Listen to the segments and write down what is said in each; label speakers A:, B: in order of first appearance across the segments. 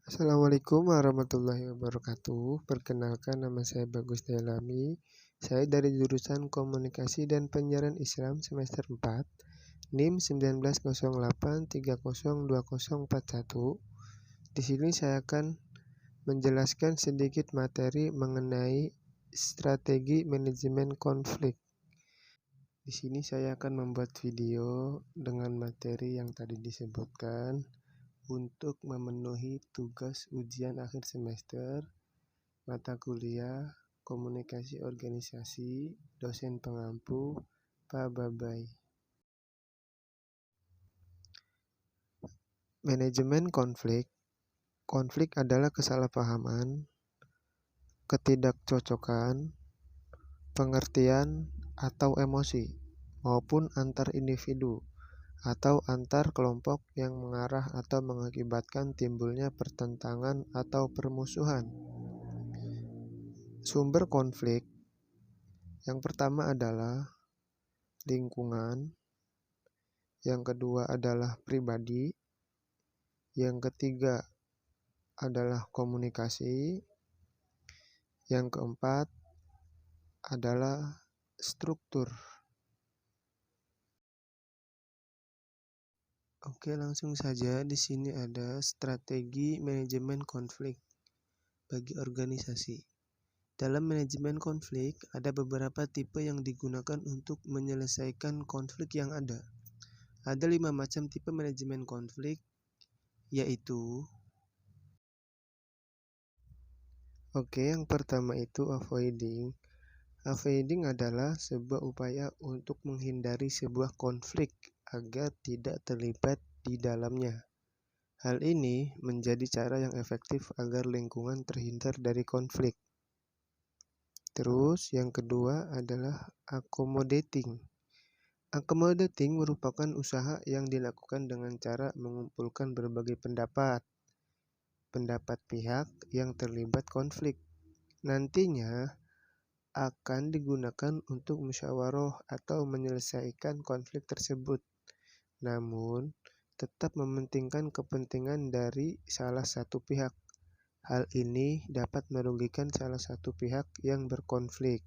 A: Assalamualaikum warahmatullahi wabarakatuh. Perkenalkan, nama saya Bagus Delami. Saya dari jurusan Komunikasi dan Penyiaran Islam semester 4, NIM 1908302041. Di sini saya akan menjelaskan sedikit materi mengenai strategi manajemen konflik. Di sini saya akan membuat video dengan materi yang tadi disebutkan untuk memenuhi tugas ujian akhir semester mata kuliah Komunikasi Organisasi dosen pengampu Pak Babai. Manajemen konflik. Konflik adalah kesalahpahaman, ketidakcocokan, pengertian atau emosi maupun antar individu atau antar kelompok yang mengarah atau mengakibatkan timbulnya pertentangan atau permusuhan. Sumber konflik yang pertama adalah lingkungan, yang kedua adalah pribadi, yang ketiga adalah komunikasi, yang keempat adalah struktur. Oke, langsung saja. Di sini ada strategi manajemen konflik bagi organisasi. Dalam manajemen konflik, ada beberapa tipe yang digunakan untuk menyelesaikan konflik yang ada. Ada 5 macam tipe manajemen konflik, yaitu yang pertama itu avoiding. Avoiding adalah sebuah upaya untuk menghindari sebuah konflik agar tidak terlibat di dalamnya. Hal ini menjadi cara yang efektif agar lingkungan terhindar dari konflik. Terus yang kedua adalah accommodating. Accommodating merupakan usaha yang dilakukan dengan cara mengumpulkan berbagai pendapat pihak yang terlibat konflik. Nantinya akan digunakan untuk musyawarah atau menyelesaikan konflik tersebut. Namun, tetap mementingkan kepentingan dari salah satu pihak. Hal ini dapat merugikan salah satu pihak yang berkonflik.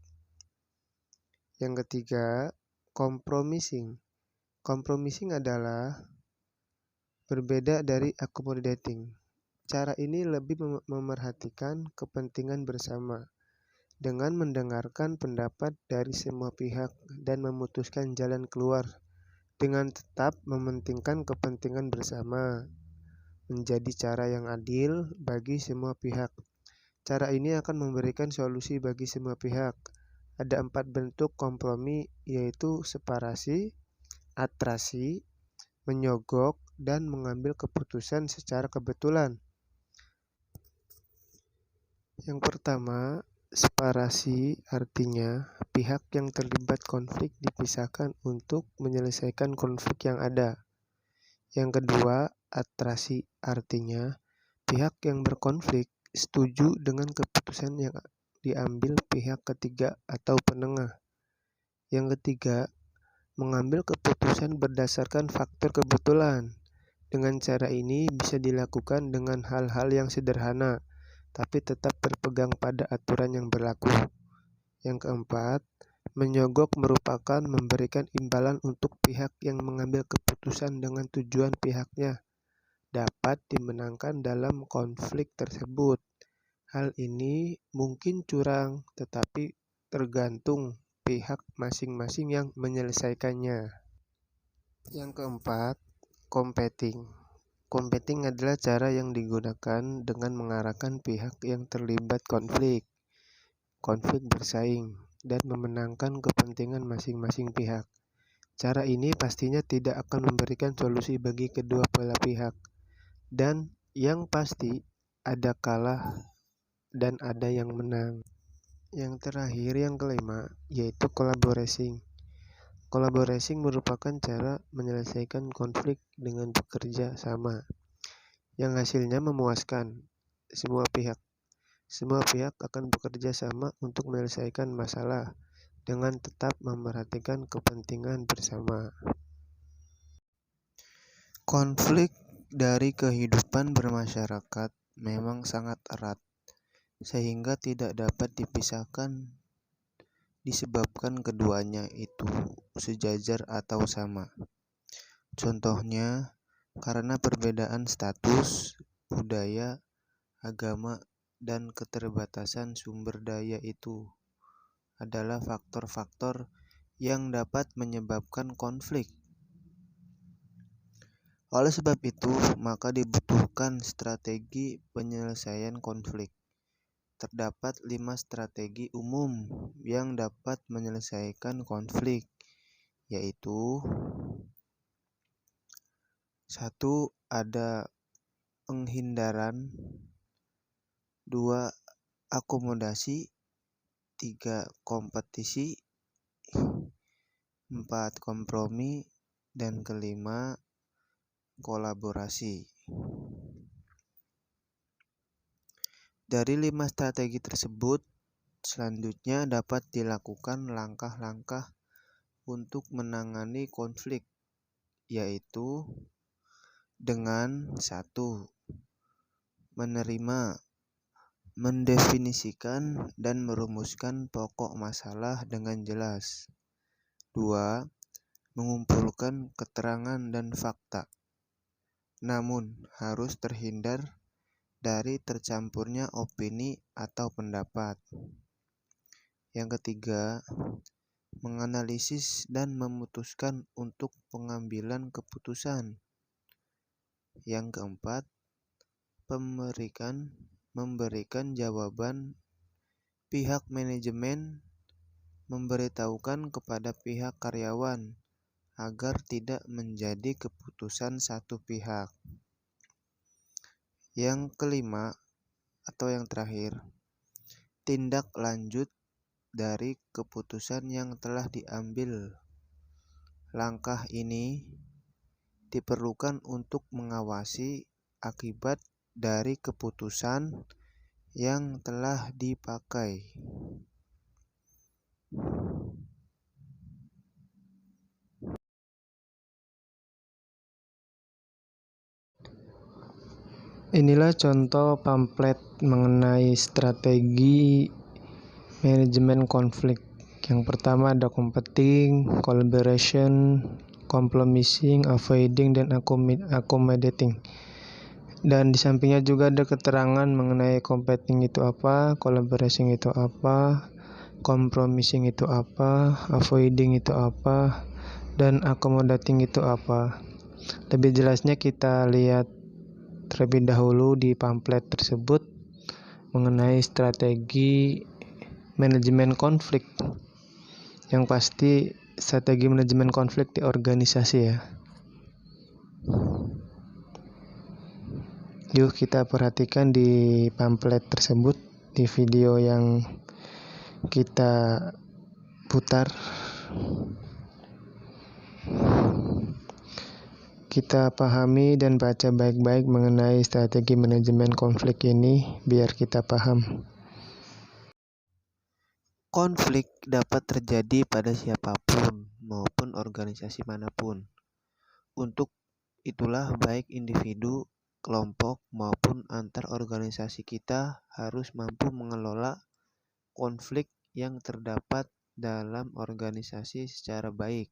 A: Yang ketiga, compromising. Compromising adalah berbeda dari accommodating. Cara ini lebih memerhatikan kepentingan bersama dengan mendengarkan pendapat dari semua pihak dan memutuskan jalan keluar dengan tetap mementingkan kepentingan bersama. Menjadi cara yang adil bagi semua pihak. Cara ini akan memberikan solusi bagi semua pihak. Ada 4 bentuk kompromi, yaitu separasi, atrasi, menyogok, dan mengambil keputusan secara kebetulan. Yang pertama, separasi artinya pihak yang terlibat konflik dipisahkan untuk menyelesaikan konflik yang ada. Yang kedua, atrasi artinya pihak yang berkonflik setuju dengan keputusan yang diambil pihak ketiga atau penengah. Yang ketiga, mengambil keputusan berdasarkan faktor kebetulan. Dengan cara ini bisa dilakukan dengan hal-hal yang sederhana, tapi tetap berpegang pada aturan yang berlaku. Yang keempat, menyogok merupakan memberikan imbalan untuk pihak yang mengambil keputusan dengan tujuan pihaknya dapat dimenangkan dalam konflik tersebut. Hal ini mungkin curang, tetapi tergantung pihak masing-masing yang menyelesaikannya. Yang keempat, competing. Competing adalah cara yang digunakan dengan mengarahkan pihak yang terlibat konflik bersaing, dan memenangkan kepentingan masing-masing pihak. Cara ini pastinya tidak akan memberikan solusi bagi kedua belah pihak, dan yang pasti ada kalah dan ada yang menang. Yang terakhir, yang kelima, yaitu collaborating. Collaborating merupakan cara menyelesaikan konflik dengan bekerja sama, yang hasilnya memuaskan semua pihak. Semua pihak akan bekerja sama untuk menyelesaikan masalah dengan tetap memperhatikan kepentingan bersama. Konflik dari kehidupan bermasyarakat
B: memang sangat erat, sehingga tidak dapat dipisahkan disebabkan keduanya itu sejajar atau sama. Contohnya, karena perbedaan status, budaya, agama, dan keterbatasan sumber daya itu adalah faktor-faktor yang dapat menyebabkan konflik. Oleh sebab itu, maka dibutuhkan strategi penyelesaian konflik. Terdapat 5 strategi umum yang dapat menyelesaikan konflik, yaitu 1. Ada penghindaran, 2. Akomodasi, 3. Kompetisi, 4. Kompromi, dan kelima, kolaborasi. Dari 5 strategi tersebut, selanjutnya dapat dilakukan langkah-langkah untuk menangani konflik, yaitu dengan 1. Menerima, mendefinisikan dan merumuskan pokok masalah dengan jelas. 2. Mengumpulkan keterangan dan fakta, namun harus terhindar dari tercampurnya opini atau pendapat. Yang ketiga, menganalisis dan memutuskan untuk pengambilan keputusan. Yang keempat, memberikan jawaban. Pihak manajemen memberitahukan kepada pihak karyawan agar tidak menjadi keputusan satu pihak. Yang kelima atau yang terakhir, tindak lanjut dari keputusan yang telah diambil. Langkah ini diperlukan untuk mengawasi akibat dari keputusan yang telah dipakai.
A: Inilah contoh pamflet mengenai strategi manajemen konflik. Yang pertama ada competing, collaboration, compromising, avoiding, dan accommodating. Dan di sampingnya juga ada keterangan mengenai competing itu apa, collaborating itu apa, compromising itu apa, avoiding itu apa, dan accommodating itu apa. Lebih jelasnya kita lihat terlebih dahulu di pamflet tersebut mengenai strategi manajemen konflik. Yang pasti strategi manajemen konflik di organisasi ya. Yuk kita perhatikan di pamflet tersebut, di video yang kita putar. Kita pahami dan baca baik-baik mengenai strategi manajemen konflik ini biar kita paham.
B: Konflik dapat terjadi pada siapapun maupun organisasi manapun. Untuk itulah baik individu, kelompok maupun antar organisasi kita harus mampu mengelola konflik yang terdapat dalam organisasi secara baik,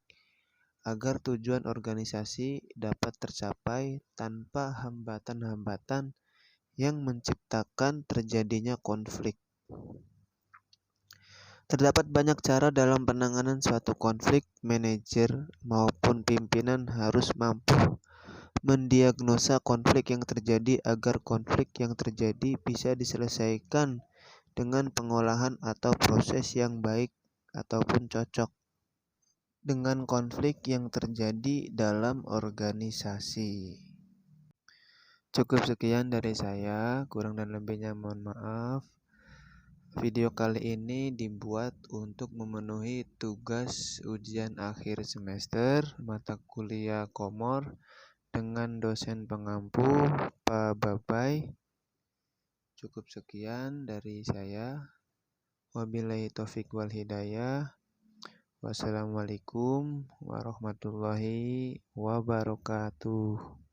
B: agar tujuan organisasi dapat tercapai tanpa hambatan-hambatan yang menciptakan terjadinya konflik. Terdapat banyak cara dalam penanganan suatu konflik. Manajer maupun pimpinan harus mampu mendiagnosa konflik yang terjadi agar konflik yang terjadi bisa diselesaikan dengan pengolahan atau proses yang baik ataupun cocok dengan konflik yang terjadi dalam organisasi. Cukup sekian dari saya, kurang dan lebihnya mohon maaf. Video kali ini dibuat untuk memenuhi tugas ujian akhir semester mata kuliah Komor dengan dosen pengampu Pak Babai. Cukup sekian dari saya. Wabillahi taufiq wal hidayah. Wassalamualaikum warahmatullahi wabarakatuh.